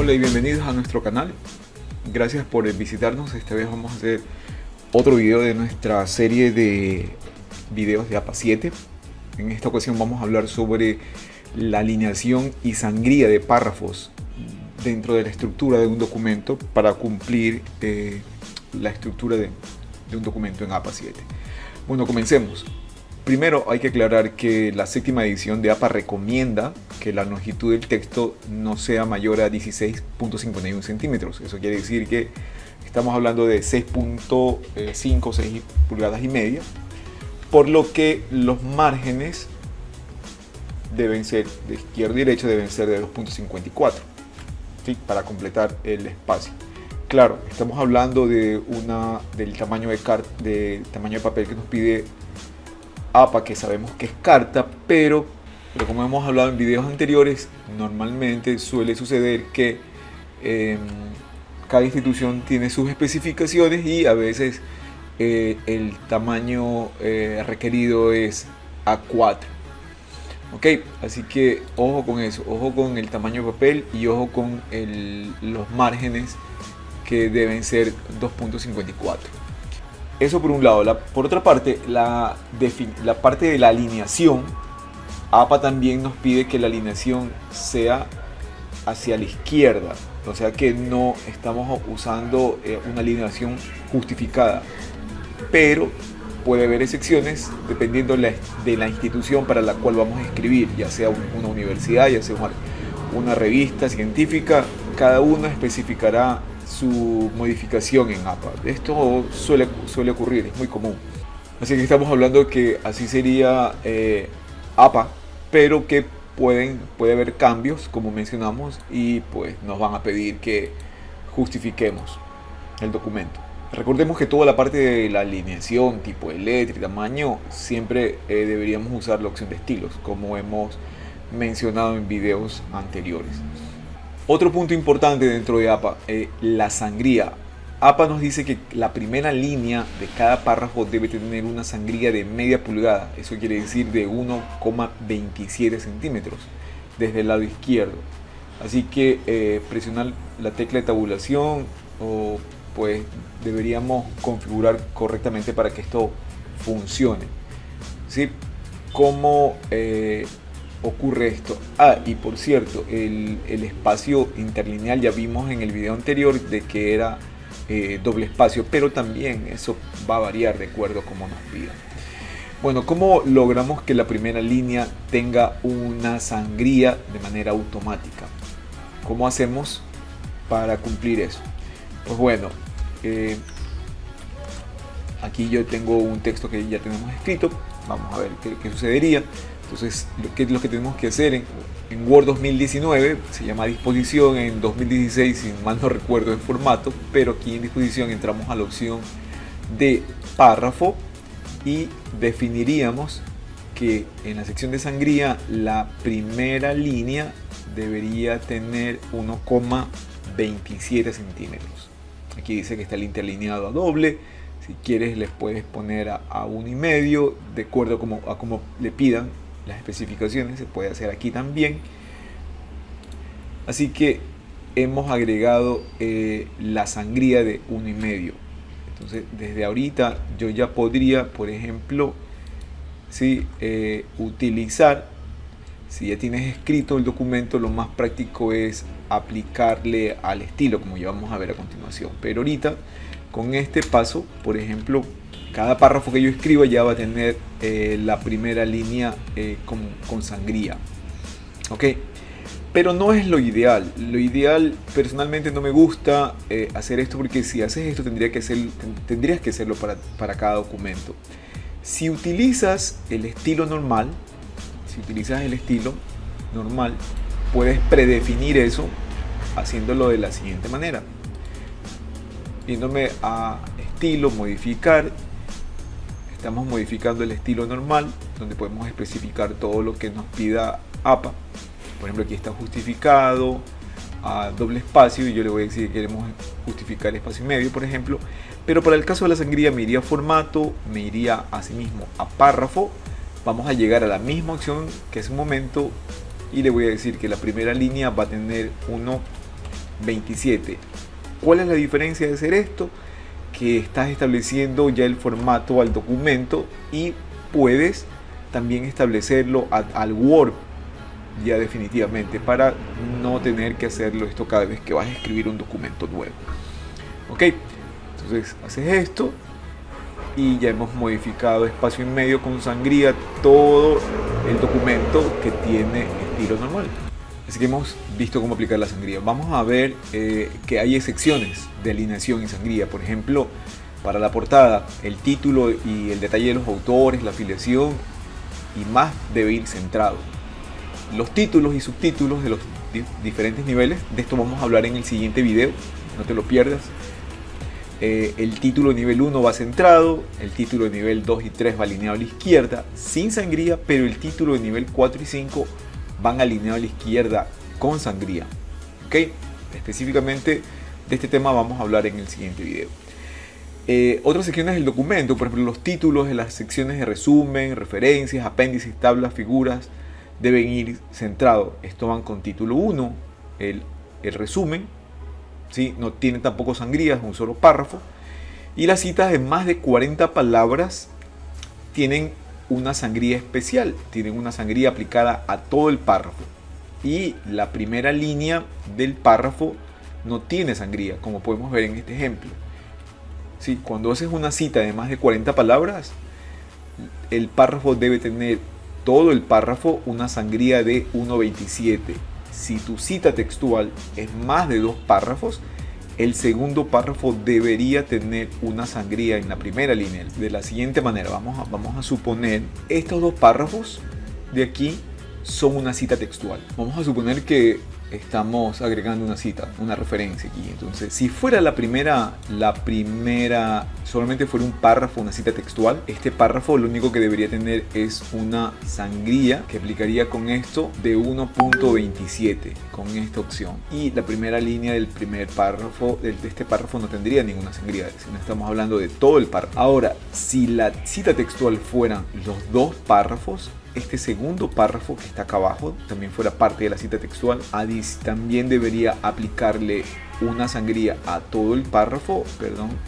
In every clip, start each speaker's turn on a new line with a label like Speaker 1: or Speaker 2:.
Speaker 1: Hola y bienvenidos a nuestro canal. Gracias por visitarnos. Esta vez vamos a hacer otro video de nuestra serie de videos de APA 7. En esta ocasión vamos a hablar sobre la alineación y sangría de párrafos dentro de la estructura de un documento para cumplir la estructura de un documento en APA 7. Bueno, comencemos. Primero hay que aclarar que la séptima edición de APA recomienda que la longitud del texto no sea mayor a 16.51 centímetros. Eso quiere decir que estamos hablando de 6.5 o 6 pulgadas y media, por lo que los márgenes deben ser de izquierda y derecha, deben ser de 2.54, ¿sí? Para completar el espacio. Claro, estamos hablando del tamaño de papel que nos pide APA, que sabemos que es carta, pero como hemos hablado en videos anteriores, normalmente suele suceder que cada institución tiene sus especificaciones y a veces el tamaño requerido es A4. Ok, así que ojo con eso, ojo con el tamaño de papel y ojo con los márgenes, que deben ser 2.54. Eso por un lado. Por otra parte, la parte de la alineación, APA también nos pide que la alineación sea hacia la izquierda, o sea que no estamos usando una alineación justificada, pero puede haber excepciones dependiendo de la institución para la cual vamos a escribir, ya sea una universidad, ya sea una revista científica. Cada uno especificará su modificación en APA. Esto suele ocurrir, es muy común. Así que estamos hablando que así sería APA, pero que puede haber cambios, como mencionamos, y pues nos van a pedir que justifiquemos el documento. Recordemos que toda la parte de la alineación, tipo de letra y tamaño, siempre deberíamos usar la opción de estilos, como hemos mencionado en videos anteriores. Otro punto importante dentro de APA, la sangría. APA nos dice que la primera línea de cada párrafo debe tener una sangría de media pulgada. Eso quiere decir de 1,27 centímetros desde el lado izquierdo. Así que presionar la tecla de tabulación pues deberíamos configurar correctamente para que esto funcione, ¿sí? ¿Cómo ocurre esto? Y por cierto, el espacio interlineal ya vimos en el video anterior de que era doble espacio, pero también eso va a variar de acuerdo a cómo nos pidan. Bueno, ¿cómo logramos que la primera línea tenga una sangría de manera automática? ¿Cómo hacemos para cumplir eso? Pues bueno, aquí yo tengo un texto que ya tenemos escrito. Vamos a ver qué sucedería. Entonces, lo que tenemos que hacer en Word 2019, se llama disposición, en 2016, si mal no recuerdo el formato, pero aquí en disposición entramos a la opción de párrafo y definiríamos que en la sección de sangría la primera línea debería tener 1,27 centímetros. Aquí dice que está el interlineado a doble. Si quieres les puedes poner a 1,5, de acuerdo a como le pidan las especificaciones. Se puede hacer aquí también. Así que hemos agregado la sangría de 1,5. Entonces desde ahorita yo ya podría, por ejemplo, ¿sí? Utilizar, si ya tienes escrito el documento, lo más práctico es aplicarle al estilo, como ya vamos a ver a continuación. Pero ahorita con este paso, por ejemplo, cada párrafo que yo escriba ya va a tener la primera línea con sangría. Ok, pero no es lo ideal. Lo ideal, personalmente no me gusta hacer esto, porque si haces esto tendrías que hacerlo para cada documento. Si utilizas el estilo normal, puedes predefinir eso haciéndolo de la siguiente manera. Yéndome a estilo, modificar. Estamos modificando el estilo normal, donde podemos especificar todo lo que nos pida APA. Por ejemplo, aquí está justificado a doble espacio y yo le voy a decir que queremos justificar espacio y medio, por ejemplo. Pero para el caso de la sangría me iría a formato, me iría asimismo a párrafo. Vamos a llegar a la misma opción que hace un momento y le voy a decir que la primera línea va a tener 27. ¿Cuál es la diferencia de hacer esto? Que estás estableciendo ya el formato al documento y puedes también establecerlo al Word ya definitivamente, para no tener que hacerlo esto cada vez que vas a escribir un documento nuevo. Ok, entonces haces esto y ya hemos modificado espacio en medio con sangría todo el documento que tiene estilo normal. Así que hemos visto cómo aplicar la sangría. Vamos a ver que hay excepciones de alineación y sangría. Por ejemplo, para la portada, el título y el detalle de los autores, la afiliación y más debe ir centrado. Los títulos y subtítulos de los diferentes niveles, de esto vamos a hablar en el siguiente video, no te lo pierdas. El título de nivel 1 va centrado, el título de nivel 2 y 3 va alineado a la izquierda sin sangría, pero el título de nivel 4 y 5 van alineados a la izquierda con sangría. ¿Ok? Específicamente de este tema vamos a hablar en el siguiente video. Otras secciones del documento, por ejemplo los títulos de las secciones de resumen, referencias, apéndices, tablas, figuras, deben ir centrados. Esto van con título 1, el resumen, ¿sí? No tiene tampoco sangría, es un solo párrafo. Y las citas de más de 40 palabras tienen una sangría especial, tienen una sangría aplicada a todo el párrafo. Y la primera línea del párrafo no tiene sangría, como podemos ver en este ejemplo. ¿Sí? Cuando haces una cita de más de 40 palabras, el párrafo debe tener todo el párrafo una sangría de 1.27. Si tu cita textual es más de 2 párrafos, el segundo párrafo debería tener una sangría en la primera línea. De la siguiente manera, vamos a suponer estos 2 párrafos de aquí son una cita textual. Vamos a suponer que estamos agregando una cita, una referencia aquí. Entonces, si fuera la primera solamente fuera un párrafo, una cita textual, este párrafo lo único que debería tener es una sangría que aplicaría con esto de 1.27 con esta opción. Y la primera línea del primer párrafo, de este párrafo, no tendría ninguna sangría, si no estamos hablando de todo el párrafo. Ahora, si la cita textual fueran los 2 párrafos, este segundo párrafo que está acá abajo también fuera parte de la cita textual, también debería aplicarle una sangría a todo el párrafo,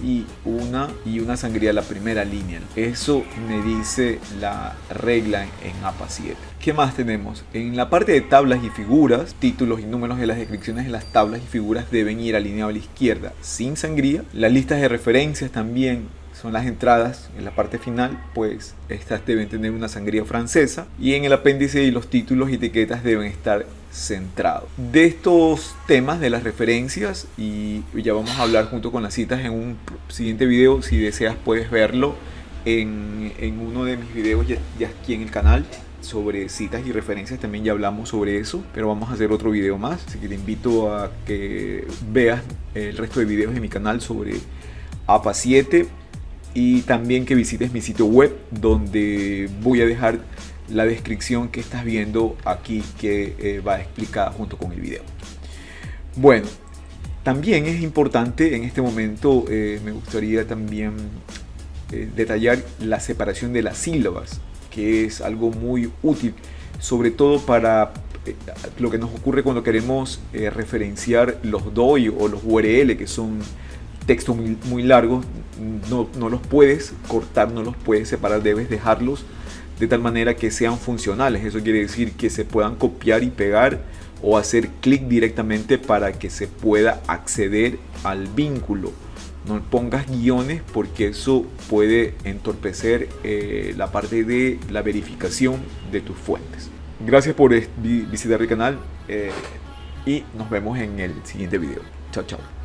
Speaker 1: y una sangría a la primera línea. Eso me dice la regla en APA 7. ¿Qué más tenemos? En la parte de tablas y figuras, títulos y números de las descripciones de las tablas y figuras deben ir alineados a la izquierda sin sangría. Las listas de referencias también son las entradas en la parte final, pues estas deben tener una sangría francesa, y en el apéndice y los títulos y etiquetas deben estar centrados. De estos temas de las referencias, y ya vamos a hablar junto con las citas en un siguiente video. Si deseas puedes verlo en uno de mis videos ya aquí en el canal sobre citas y referencias. También ya hablamos sobre eso, pero vamos a hacer otro video más, así que te invito a que veas el resto de videos de mi canal sobre APA 7. Y también que visites mi sitio web, donde voy a dejar la descripción que estás viendo aquí, que va explicada junto con el video. Bueno, también es importante en este momento, me gustaría también detallar la separación de las sílabas, que es algo muy útil, sobre todo para lo que nos ocurre cuando queremos referenciar los DOI o los URL, que son textos muy largos. No los puedes cortar, no los puedes separar, debes dejarlos de tal manera que sean funcionales. Eso quiere decir que se puedan copiar y pegar o hacer clic directamente para que se pueda acceder al vínculo. No pongas guiones porque eso puede entorpecer la parte de la verificación de tus fuentes. Gracias por visitar el canal y nos vemos en el siguiente video. Chao, chao.